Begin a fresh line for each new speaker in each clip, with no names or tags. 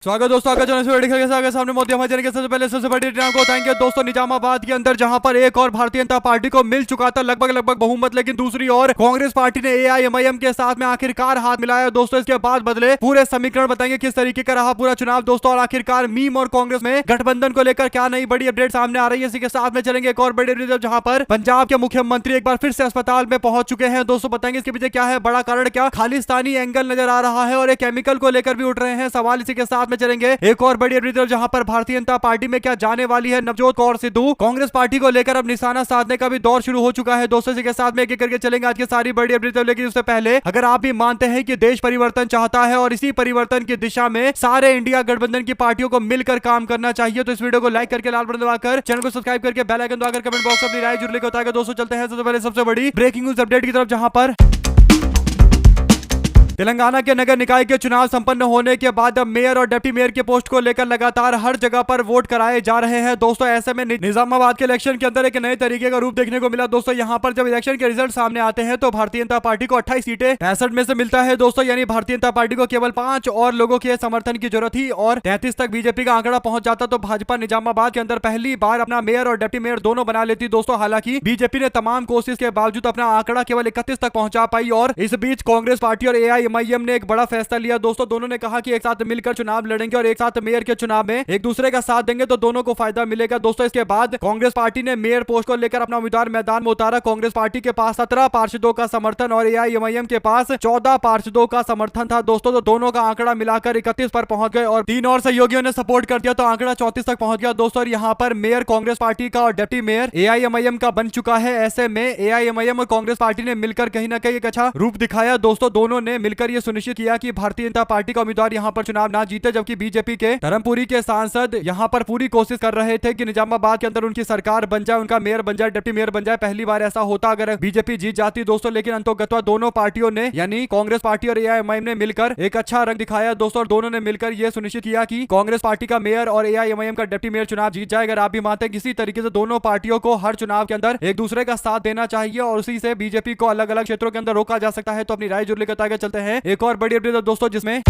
स्वागत दोस्तों, आगे सामने मोदी हमारे चैनल के सबसे पहले सबसे बड़ी टीम को थैंक यू दोस्तों। निजामाबाद के अंदर जहां पर एक और भारतीय जनता पार्टी को मिल चुका था लगभग बहुमत, लेकिन दूसरी ओर कांग्रेस पार्टी ने एआईएमआईएम के साथ में आखिरकार हाथ मिलाया दोस्तों। इसके बाद बदले पूरे समीकरण बताएंगे किस तरीके का रहा पूरा चुनाव दोस्तों, और आखिरकार मीम और कांग्रेस में गठबंधन को लेकर क्या नई बड़ी अपडेट सामने आ रही है। इसी के साथ में चलेंगे एक और बड़ी अपडेट जहां पर पंजाब के मुख्यमंत्री एक बार फिर से अस्पताल में पहुंच चुके हैं दोस्तों। बताएंगे इसके पीछे क्या है बड़ा कारण, क्या खालिस्तानी एंगल नजर आ रहा है और एक केमिकल को लेकर भी उठ रहे हैं सवाल। इसी के साथ में चलेंगे एक और बड़ी अपडेट जहां पर भारतीय जनता पार्टी में क्या जाने वाली है नवजोत कौर सिद्धू। कांग्रेस पार्टी को लेकर अब निशाना साधने का भी दौर शुरू हो चुका है दोस्तों। इसी के साथ में एक एक करके चलेंगे आज की सारी बड़ी अपडेट। लेकिन उससे पहले अगर आप भी मानते हैं कि देश परिवर्तन चाहता है और इसी परिवर्तन की दिशा में सारे इंडिया गठबंधन की पार्टियों को मिलकर काम करना चाहिए, तो इस वीडियो को लाइक करके लाल बटन दबाकर चैनल को सब्सक्राइब करके बेल आइकन दबाकर कमेंट बॉक्स में अपनी राय जरूर लेकर बताएगा दोस्तों। चलते हैं सबसे पहले सबसे बड़ी ब्रेकिंग न्यूज अपडेट की तरफ, जहां पर तेलंगाना के नगर निकाय के चुनाव संपन्न होने के बाद अब मेयर और डिप्टी मेयर के पोस्ट को लेकर लगातार हर जगह पर वोट कराए जा रहे हैं दोस्तों। ऐसे में निजामाबाद के इलेक्शन के अंदर एक नए तरीके का रूप देखने को मिला दोस्तों। यहां पर जब इलेक्शन के रिजल्ट सामने आते हैं तो भारतीय जनता पार्टी को 28 सीटें 65 में से मिलता है दोस्तों, यानी भारतीय जनता पार्टी को केवल 5 और लोगों के समर्थन की जरूरत थी और 33 तक बीजेपी का आंकड़ा पहुंच जाता तो भाजपा निजामाबाद के अंदर पहली बार अपना मेयर और डिप्टी मेयर दोनों बना लेती दोस्तों। हालांकि बीजेपी ने तमाम कोशिश के बावजूद अपना आंकड़ा केवल 31 तक पहुंचा पाई और इस बीच कांग्रेस पार्टी और एआईएमआईएम ने एक बड़ा फैसला लिया दोस्तों। दोनों ने कहा कि एक साथ मिलकर चुनाव लड़ेंगे और एक साथ मेयर के चुनाव में एक दूसरे का साथ देंगे तो दोनों को फायदा मिलेगा दोस्तों। इसके बाद कांग्रेस पार्टी ने मेयर पोस्ट को लेकर अपना उम्मीदवार मैदान में उतारा। कांग्रेस पार्टी के पास 17 पार्षदों का समर्थन और एआईएमआईएम के पास 14 पार्षदों का समर्थन था दोस्तों। तो दोनों का आंकड़ा मिलाकर 31 पर पहुंच गए और 3 और सहयोगियों ने सपोर्ट कर दिया तो आंकड़ा 34 तक पहुंच गया दोस्तों। और यहाँ पर मेयर कांग्रेस पार्टी का और डिप्टी मेयर एआईएमआईएम का बन चुका है। ऐसे में एआईएमआईएम और कांग्रेस पार्टी ने मिलकर कहीं ना कहीं एक अच्छा रूप दिखाया दोस्तों। दोनों ने मिलकर यह सुनिश्चित किया कि भारतीय जनता पार्टी का उम्मीदवार यहां पर चुनाव ना जीते, जबकि बीजेपी के धर्मपुरी के सांसद यहां पर पूरी कोशिश कर रहे थे कि निजामाबाद के अंदर उनकी सरकार बन जाए, उनका मेयर बन जाए, डिप्टी मेयर बन जाए। पहली बार ऐसा होता अगर बीजेपी जीत जाती दोस्तों, लेकिन अंतोगत्वा दोनों पार्टियों ने यानी कांग्रेस पार्टी और एआईएमआईएम ने मिलकर एक अच्छा रंग दिखाया दोस्तों। और दोनों ने मिलकर यह सुनिश्चित किया कि कांग्रेस पार्टी का मेयर और एआईएमआईएम का डिप्टी मेयर चुनाव जीत जाए। अगर आप भी मानते हैं किसी तरीके से दोनों पार्टियों को हर चुनाव के अंदर एक दूसरे का साथ देना चाहिए और उसी से बीजेपी को अलग अलग क्षेत्रों के अंदर रोका जा सकता है, तो अपनी राय जरूर लेकर आगे चलते हैं एक और बड़ी अपडेट दोस्तों, जिसमें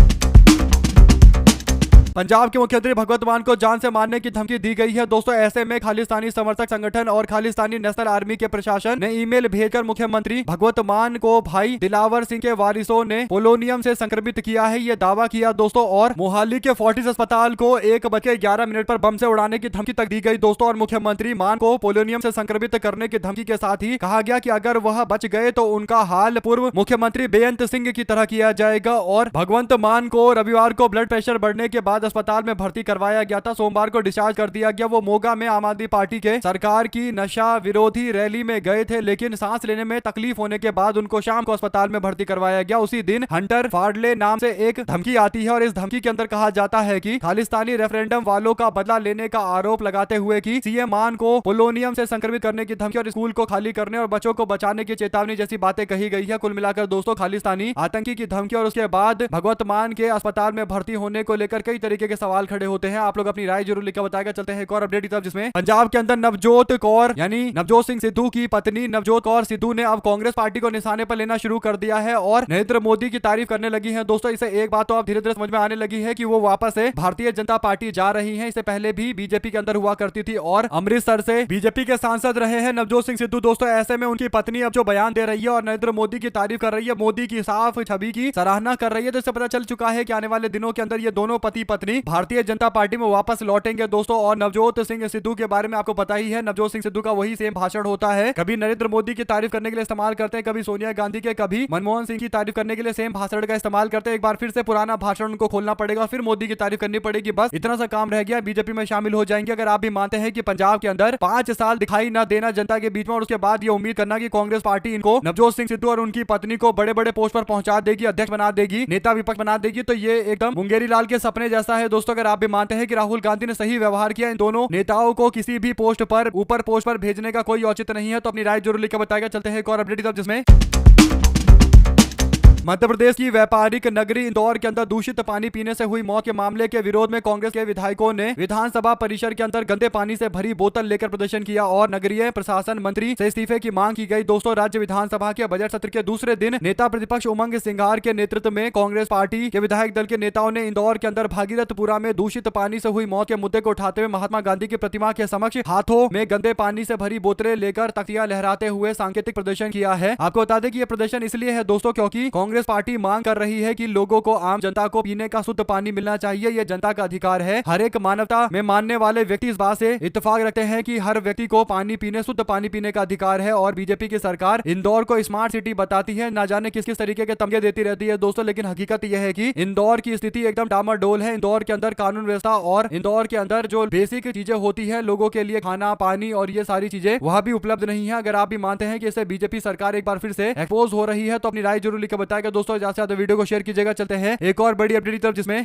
पंजाब के मुख्यमंत्री भगवंत मान को जान से मारने की धमकी दी गई है दोस्तों। ऐसे में खालिस्तानी समर्थक संगठन और खालिस्तानी नेशनल आर्मी के प्रशासन ने ईमेल भेजकर मुख्यमंत्री भगवंत मान को भाई दिलावर सिंह के वारिसों ने पोलोनियम से संक्रमित किया है, यह दावा किया दोस्तों। और मोहाली के फोर्टिस अस्पताल को 1:11 पर बम से उड़ाने की धमकी तक दी गई दोस्तों। और मुख्यमंत्री मान को पोलोनियम से संक्रमित करने की धमकी के साथ ही कहा गया कि अगर वह बच गए तो उनका हाल पूर्व मुख्यमंत्री बेअंत सिंह की तरह किया जाएगा। और भगवंत मान को रविवार को ब्लड प्रेशर बढ़ने के बाद अस्पताल में भर्ती करवाया गया था। सोमवार को डिस्चार्ज कर दिया गया। वो मोगा में आम आदमी पार्टी के सरकार की नशा विरोधी रैली में गए थे, लेकिन सांस लेने में तकलीफ होने के बाद उनको शाम को अस्पताल में भर्ती करवाया गया। उसी दिन हंटर फाडले नाम से एक धमकी आती है और इस धमकी के अंदर कहा जाता है कि खालिस्तानी रेफरेंडम वालों का बदला लेने का आरोप लगाते हुए कि सीएम मान को पोलोनियम से संक्रमित करने की धमकी और स्कूल को खाली करने और बच्चों को बचाने की चेतावनी जैसी बातें कही गई है। कुल मिलाकर दोस्तों खालिस्तानी आतंकी की धमकी और उसके बाद भगवंत मान के अस्पताल में भर्ती होने को लेकर कई तरीके के सवाल खड़े होते हैं। आप लोग अपनी राय जरूर लिखकर बताएगा। चलते हैं एक और अपडेट की तरफ, जिसमें पंजाब के अंदर नवजोत कौर यानी नवजोत सिंह सिद्धू की पत्नी नवजोत कौर सिद्धू ने अब कांग्रेस पार्टी को निशाने पर लेना शुरू कर दिया है और नरेंद्र मोदी की तारीफ करने लगी है दोस्तों। इसे एक बात तो अब धीरे धीरे समझ में आने लगी है कि वो वापस से भारतीय जनता पार्टी जा रही है। इससे पहले भी बीजेपी के अंदर हुआ करती थी और अमृतसर से बीजेपी के सांसद रहे हैं नवजोत सिंह सिद्धू दोस्तों। ऐसे में उनकी पत्नी अब जो बयान दे रही है और नरेंद्र मोदी की तारीफ कर रही है, मोदी की साफ छवि की सराहना कर रही है, तो इससे पता चल चुका है कि आने वाले दिनों के अंदर ये दोनों पति पत्नी भारतीय जनता पार्टी में वापस लौटेंगे दोस्तों। और नवजोत सिंह सिद्धू के बारे में आपको पता ही है, नवजोत सिंह सिद्धू का वही सेम भाषण होता है, कभी नरेंद्र मोदी की तारीफ करने के लिए इस्तेमाल करते हैं, कभी सोनिया गांधी के, कभी मनमोहन सिंह की तारीफ करने के लिए सेम भाषण का इस्तेमाल करते हैं। एक बार फिर से पुराना भाषण उनको खोलना पड़ेगा, फिर मोदी की तारीफ करनी पड़ेगी, बस इतना सा काम रह गया, बीजेपी में शामिल हो जाएंगे। अगर आप भी मानते हैं कि पंजाब के अंदर 5 साल दिखाई न देना जनता के बीच में और उसके बाद ये उम्मीद करना कि कांग्रेस पार्टी इनको नवजोत सिंह सिद्धू और उनकी पत्नी को बड़े बड़े पोस्ट पर पहुंचा देगी, अध्यक्ष बना देगी, नेता विपक्ष बना देगी, तो ये एकदम मुंगेरी लाल के सपने जैसा है दोस्तों। अगर आप भी मानते हैं कि राहुल गांधी ने सही व्यवहार किया, इन दोनों नेताओं को किसी भी पोस्ट पर ऊपर पोस्ट पर भेजने का कोई औचित्य नहीं है, तो अपनी राय जरूर लिखकर बताएगा। चलते हैं एक और अपडेट की तरफ, जिसमें मध्य प्रदेश की व्यापारिक नगरी इंदौर के अंदर दूषित पानी पीने से हुई मौत के मामले के विरोध में कांग्रेस के विधायकों ने विधानसभा परिसर के अंदर गंदे पानी से भरी बोतल लेकर प्रदर्शन किया और नगरीय प्रशासन मंत्री से इस्तीफे की मांग की गई। दोस्तों, राज्य विधानसभा के बजट सत्र के दूसरे दिन नेता प्रतिपक्ष उमंग सिंघार के नेतृत्व में कांग्रेस पार्टी के विधायक दल के नेताओं ने इंदौर के अंदर भागीरथपुरा में दूषित पानी से हुई मौत के मुद्दे को उठाते हुए महात्मा गांधी की प्रतिमा के समक्ष हाथों में गंदे पानी से भरी बोतलें लेकर तख्तियां लहराते हुए सांकेतिक प्रदर्शन किया है। आपको बता दें कि यह प्रदर्शन इसलिए है दोस्तों क्योंकि कांग्रेस पार्टी मांग कर रही है कि लोगों को, आम जनता को पीने का शुद्ध पानी मिलना चाहिए। यह जनता का अधिकार है। हर एक मानवता में मानने वाले व्यक्ति इस बात से इत्तेफाक रखते हैं कि हर व्यक्ति को पानी पीने, शुद्ध पानी पीने का अधिकार है। और बीजेपी की सरकार इंदौर को स्मार्ट सिटी बताती है, ना जाने किस किस तरीके के तमगे देती रहती है दोस्तों, लेकिन हकीकत यह है कि इंदौर की स्थिति एकदम डामाडोल है। इंदौर के अंदर कानून व्यवस्था और इंदौर के अंदर जो बेसिक चीजें होती है लोगों के लिए, खाना, पानी और ये सारी चीजें वह भी उपलब्ध नहीं है। अगर आप भी मानते हैं कि इसे बीजेपी सरकार एक बार फिर से एक्सपोज हो रही है तो अपनी राय जरूर लिखकर बताएगा दोस्तों। ज्यादा से ज्यादा वीडियो को शेयर कीजिएगा। चलते हैं एक और बड़ी अपडेट की तरफ, जिसमें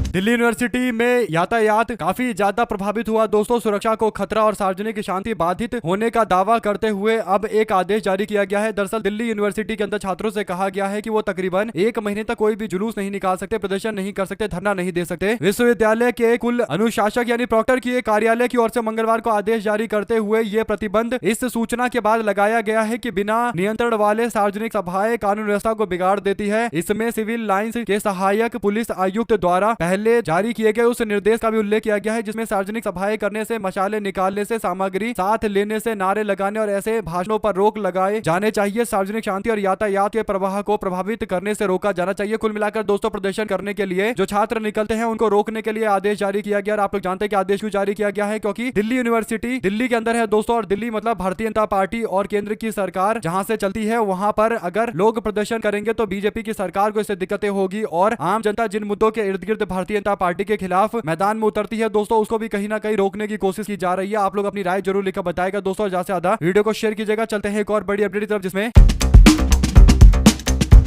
दिल्ली यूनिवर्सिटी में यातायात काफी ज्यादा प्रभावित हुआ दोस्तों। सुरक्षा को खतरा और सार्वजनिक शांति बाधित होने का दावा करते हुए अब एक आदेश जारी किया गया है। दरअसल दिल्ली यूनिवर्सिटी के अंदर छात्रों से कहा गया है कि वो तकरीबन 1 महीने तक कोई भी जुलूस नहीं निकाल सकते, प्रदर्शन नहीं कर सकते, धरना नहीं दे सकते। विश्वविद्यालय के कुल अनुशासक यानी प्रॉक्टर की कार्यालय की ओर से मंगलवार को आदेश जारी करते हुए ये प्रतिबंध इस सूचना के बाद लगाया गया है कि बिना नियंत्रण वाले सार्वजनिक सभाएं कानून व्यवस्था को बिगाड़ देती है। इसमें सिविल लाइंस के सहायक पुलिस आयुक्त द्वारा पहले जारी किए गए उस निर्देश का भी उल्लेख किया गया है जिसमें सार्वजनिक सभाएं करने से, मशाले निकालने से, सामग्री साथ लेने से, नारे लगाने और ऐसे भाषणों पर रोक लगाए जाने चाहिए। सार्वजनिक शांति और यातायात के प्रवाह को प्रभावित करने से रोका जाना चाहिए। कुल मिलाकर दोस्तों, प्रदर्शन करने के लिए जो छात्र निकलते हैं उनको रोकने के लिए आदेश जारी किया गया। और आप लोग जानते हैं कि आदेश क्यों जारी किया गया है, क्योंकि दिल्ली यूनिवर्सिटी दिल्ली के अंदर है दोस्तों, और दिल्ली मतलब भारतीय जनता पार्टी और केंद्र की सरकार जहां से चलती है, वहां पर अगर लोग प्रदर्शन करेंगे तो बीजेपी की सरकार को इससे दिक्कतें होगी और आम जनता जिन मुद्दों के इर्द गिर्द भारतीय जनता पार्टी के खिलाफ मैदान में उतरती है दोस्तों, उसको भी कहीं ना कहीं रोकने की कोशिश की जा रही है। आप लोग अपनी राय जरूर लिखकर बताएगा दोस्तों। ज्यादा से ज्यादा वीडियो को शेयर कीजिएगा। चलते हैं एक और बड़ी अपडेट की तरफ, जिसमें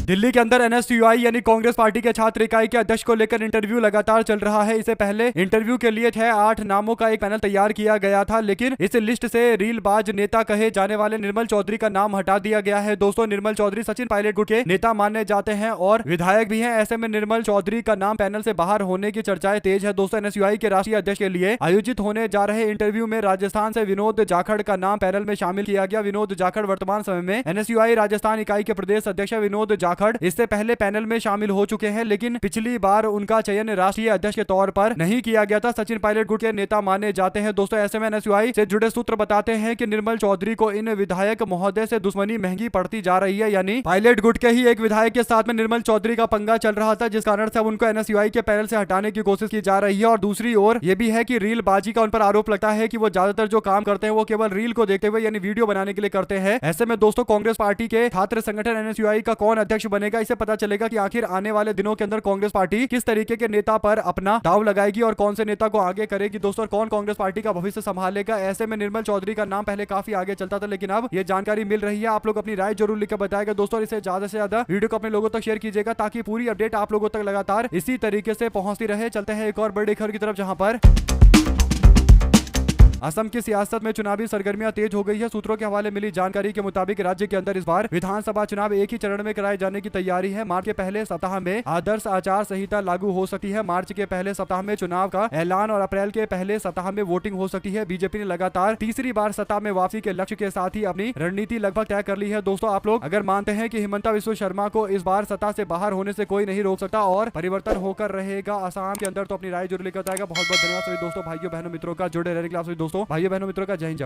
दिल्ली के अंदर एनएसयूआई यानी कांग्रेस पार्टी के छात्र इकाई के अध्यक्ष को लेकर इंटरव्यू लगातार चल रहा है। इससे पहले इंटरव्यू के लिए 6-8 नामों का एक पैनल तैयार किया गया था, लेकिन इस लिस्ट से रीलबाज नेता कहे जाने वाले निर्मल चौधरी का नाम हटा दिया गया है दोस्तों। निर्मल चौधरी सचिन पायलट गुट के नेता माने जाते हैं और विधायक भी हैं। ऐसे में निर्मल चौधरी का नाम पैनल से बाहर होने की चर्चाएं तेज है दोस्तों। एनएसयूआई के राष्ट्रीय अध्यक्ष के लिए आयोजित होने जा रहे इंटरव्यू में राजस्थान से विनोद जाखड़ का नाम पैनल में शामिल किया गया। विनोद जाखड़ वर्तमान समय में एनएसयूआई राजस्थान इकाई के प्रदेश अध्यक्ष विनोद जाखड़ इससे पहले पैनल में शामिल हो चुके हैं, लेकिन पिछली बार उनका चयन राष्ट्रीय अध्यक्ष के तौर पर नहीं किया गया था। सचिन पायलट गुट के नेता माने जाते हैं दोस्तों। ऐसे में एनएसयूआई से जुड़े सूत्र बताते हैं कि निर्मल चौधरी को इन विधायक महोदय से दुश्मनी महंगी पड़ती जा रही है, यानी पायलट गुट के ही एक विधायक के साथ में निर्मल चौधरी का पंगा चल रहा था, जिस कारण से अब उनको एनएसयूआई के पैनल से हटाने की कोशिश की जा रही है। और दूसरी ओर यह भी है कि रील बाजी का उन पर आरोप लगता है कि वो ज्यादातर जो काम करते हैं वो केवल रील को देखते हुए यानी वीडियो बनाने के लिए करते हैं। ऐसे में दोस्तों, कांग्रेस पार्टी के छात्र संगठन एनएसयूआई का कौन अध्यक्ष बनेगा, इसे पता चलेगा कि आखिर आने वाले दिनों के अंदर कांग्रेस पार्टी किस तरीके के नेता पर अपना दाव लगाएगी और कौन से नेता को आगे करेगी दोस्तों, कौन कांग्रेस पार्टी का भविष्य संभालेगा। ऐसे में निर्मल चौधरी का नाम पहले काफी आगे चलता था, लेकिन अब ये जानकारी मिल रही है। आप लोग अपनी राय जरूर लिखकर बताएगा दोस्तों। इसे ज्यादा से ज्यादा वीडियो को अपने लोगों तक शेयर कीजिएगा ताकि पूरी अपडेट आप लोगों तक लगातार इसी तरीके से पहुंचती रहे। चलते हैं एक और बड़ी खबर की तरफ, जहां पर असम की सियासत में चुनावी सरगर्मियां तेज हो गई है। सूत्रों के हवाले मिली जानकारी के मुताबिक राज्य के अंदर इस बार विधानसभा चुनाव एक ही चरण में कराए जाने की तैयारी है। मार्च के पहले सप्ताह में आदर्श आचार संहिता लागू हो सकती है। मार्च के पहले सप्ताह में चुनाव का ऐलान और अप्रैल के पहले सप्ताह में वोटिंग हो सकती है। बीजेपी ने लगातार तीसरी बार सत्ता में वापसी के लक्ष्य के साथ ही अपनी रणनीति लगभग तय कर ली है दोस्तों। आप लोग अगर मानते हैं कि हिमंता बिस्वा शर्मा को इस बार सत्ता से बाहर होने से कोई नहीं रोक सकता और परिवर्तन होकर रहेगा असम के अंदर, तो अपनी राय जरूर लेकर आएगा। बहुत बहुत धन्यवाद सभी दोस्तों, भाइयों बहनों मित्रों का जुड़े रहने के लिए। आप सभी दोस्तों, भाइयों बहनों मित्रों का जय हिंद।